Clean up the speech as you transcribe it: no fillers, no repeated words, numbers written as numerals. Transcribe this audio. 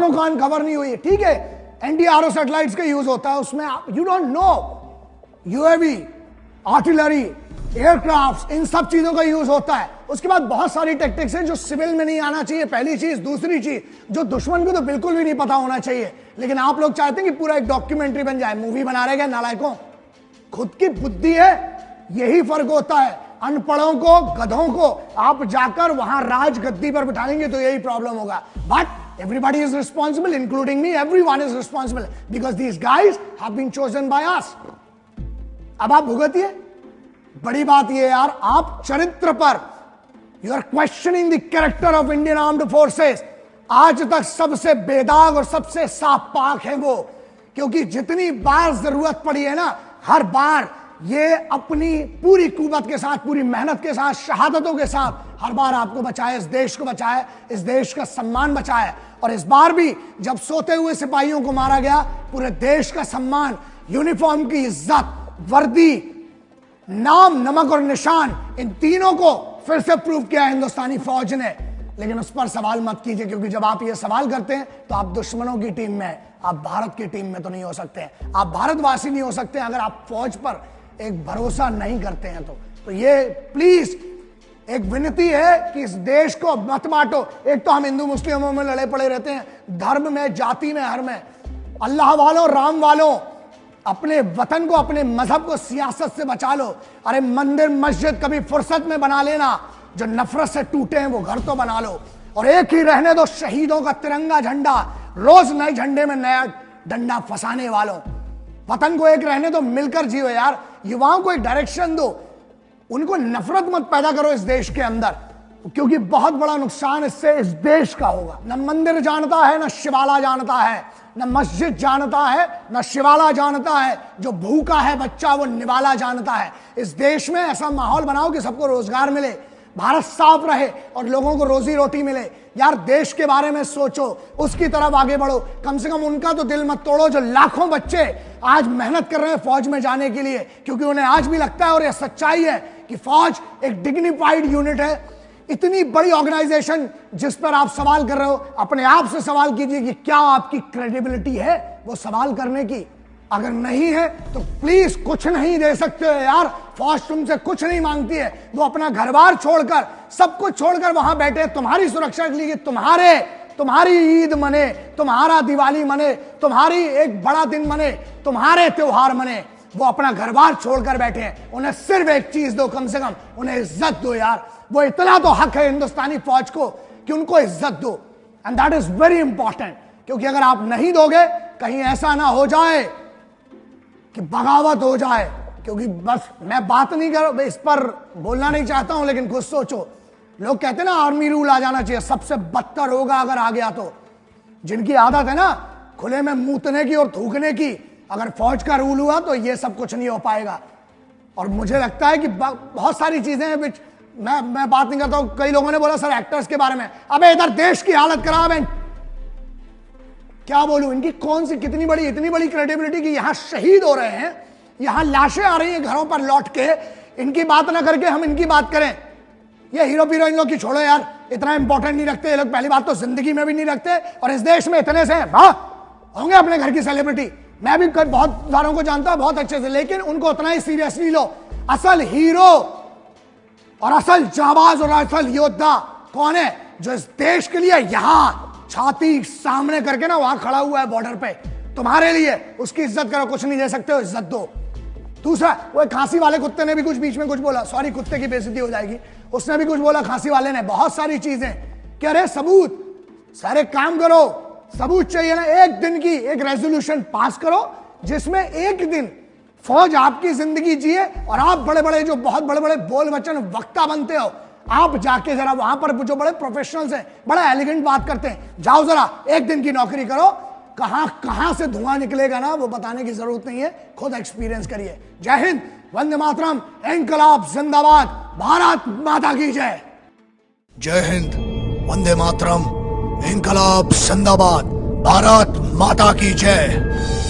आंखों कान खबर नहीं हुई है, ठीक है, एंटी-आरओ सैटेलाइट्स का यूज होता है उसमें, you don't know, UAV, artillery, aircraft, इन सब चीजों का यूज होता है। उसके बाद बहुत सारी टेक्टिक्स हैं जो सिविल में नहीं आना चाहिए, पहली चीज। दूसरी चीज, जो दुश्मन को तो बिल्कुल भी नहीं पता होना चाहिए, लेकिन आप लोग चाहते हैं कि पूरा एक डॉक्यूमेंट्री बन जाए, मूवी बना रहे हैं नालायकों। खुद की बुद्धि है, यही फर्क होता है। अनपढ़ों को, गधों को आप जाकर वहां राज गद्दी पर बिठाएंगे तो यही प्रॉब्लम होगा। But everybody is responsible, including me, everyone is responsible because these guys have been chosen by us. अब आप भुगतिए। बड़ी बात यह यार, आप चरित्र पर, you are questioning the character of Indian armed forces. आज तक सबसे बेदाग और सबसे साफ पाक है वो, क्योंकि जितनी बार जरूरत पड़ी है ना, हर बार ये अपनी पूरी कुव्वत के साथ, पूरी मेहनत के साथ, शहादतों के साथ हर बार आपको बचाया, इस देश को बचाया, इस देश का सम्मान बचाया। और इस बार भी जब सोते हुए सिपाहियों को मारा गया, पूरे देश का सम्मान, यूनिफॉर्म की इज्जत, वर्दी, नाम, नमक और निशान, इन तीनों को फिर से प्रूव किया हिंदुस्तानी फौज ने। लेकिन उस पर सवाल मत कीजिए, क्योंकि जब आप ये सवाल करते हैं तो आप दुश्मनों की टीम में हैं, आप भारत की टीम में तो नहीं हो सकते। आप भारतवासी नहीं हो सकते अगर आप फौज पर एक भरोसा नहीं करते हैं। तो ये प्लीज एक विनती है कि इस देश को मत बांटो। एक तो हम हिंदू मुस्लिमों में लड़े पड़े रहते हैं, धर्म में, जाति में, हर में। अल्लाह वालों, राम वालों, अपने वतन को, अपने मजहब को सियासत से बचा लो। अरे मंदिर मस्जिद कभी फुर्सत में बना लेना, जो नफरत से टूटे हैं वो घर तो बना लो। और एक ही रहने दो शहीदों का तिरंगा झंडा, रोज नए झंडे में नया डंडा फंसाने वालों। वतन को एक रहने दो, मिलकर जियो यार। युवाओं को एक डायरेक्शन दो, उनको नफरत मत पैदा करो इस देश के अंदर, क्योंकि बहुत बड़ा नुकसान इससे इस देश का होगा। न मंदिर जानता है, न शिवाला जानता है, न मस्जिद जानता है, न शिवाला जानता है। जो भूखा है बच्चा वो निवाला जानता है। इस देश में ऐसा माहौल बनाओ कि सबको रोजगार मिले, भारत साफ रहे और लोगों को रोजी रोटी मिले। यार देश के बारे में सोचो, उसकी तरफ आगे बढ़ो। कम से कम उनका तो दिल मत तोड़ो, जो लाखों बच्चे आज मेहनत कर रहे हैं फौज में जाने के लिए, क्योंकि उन्हें आज भी लगता है, और यह सच्चाई है, कि फौज एक डिग्निफाइड यूनिट है। इतनी बड़ी ऑर्गेनाइजेशन जिस पर आप सवाल कर रहे हो, अपने आप से सवाल कीजिए कि क्या आपकी क्रेडिबिलिटी है वो सवाल करने की। अगर नहीं है तो प्लीज कुछ नहीं दे सकते हो यार। फौज तुमसे कुछ नहीं मांगती है, वो अपना घर बार छोड़कर, सब कुछ छोड़कर वहां बैठे तुम्हारी सुरक्षा के लिए, तुम्हारी ईद मने, तुम्हारा दिवाली मने, तुम्हारी एक बड़ा दिन मने, तुम्हारे त्योहार मने। वो अपना घर बार छोड़कर बैठे हैं। उन्हें सिर्फ एक चीज दो, कम से कम उन्हें इज्जत दो यार। वो इतना तो हक है हिंदुस्तानी फौज को कि उनको इज्जत दो, and that is very important. क्योंकि अगर आप नहीं दोगे, कहीं ऐसा ना हो जाए कि बगावत हो जाए। क्योंकि बस मैं बात नहीं कर, इस पर बोलना नहीं चाहता हूं, लेकिन खुद सोचो, लोग कहते हैं ना आर्मी रूल आ जाना चाहिए, सबसे बदतर होगा अगर आ गया तो। जिनकी आदत है ना खुले में मूतने की और थूकने की, अगर फौज का रूल हुआ तो ये सब कुछ नहीं हो पाएगा। और मुझे लगता है कि बहुत सारी चीजें हैं विच मैं बात नहीं करता हूं। कई लोगों ने बोला सर एक्टर्स के बारे में, अबे इधर देश की हालत खराब है, क्या बोलूं। इनकी कौन सी इतनी बड़ी क्रेडिबिलिटी कि यहां शहीद हो रहे हैं, यहां लाशें आ रही हैं घरों पर लौट के, इनकी बात ना करके हम इनकी बात करें। ये हीरो हीरोइन की छोड़ो यार, इतना इंपॉर्टेंट नहीं रखते ये लोग। पहली बात तो जिंदगी में भी नहीं रखते, और इस देश में इतने से होंगे अपने घर की सेलिब्रिटी। मैं भी बहुत सारों को जानता हूं बहुत अच्छे से, लेकिन उनको उतना ही सीरियसली लो। असल हीरो और असल जाबाज और असल योद्धा कौन है? जो इस देश के लिए यहां छाती सामने करके ना वहां खड़ा हुआ है बॉर्डर पे तुम्हारे लिए। उसकी इज्जत करो, कुछ नहीं दे सकते हो, इज्जत दो। दूसरा, वो खांसी वाले कुत्ते ने भी कुछ बीच में कुछ बोला, सॉरी कुत्ते की बेइज्जती हो जाएगी, उसने भी कुछ बोला खांसी वाले ने, बहुत सारी चीजें। कह रहे सबूत, सारे काम करो, सबूत चाहिए ना। एक दिन की एक रेजोल्यूशन पास करो जिसमें एक दिन फौज आपकी जिंदगी जिए, और आप बड़े बड़े जो बहुत बड़े बड़े बोल वचन वक्ता बनते हो, आप जाके जरा वहां पर जो बड़े प्रोफेशनल्स हैं, बड़ा एलिगेंट बात करते हैं, जाओ जरा एक दिन की नौकरी करो। कहां से धुआं निकलेगा ना वो बताने की जरूरत नहीं है, खुद एक्सपीरियंस करिए। जय हिंद, वंदे मातरम, इंकलाब जिंदाबाद, भारत माता की जय। जय हिंद, वंदे मातरम, इंकलाब जिंदाबाद, भारत माता की जय।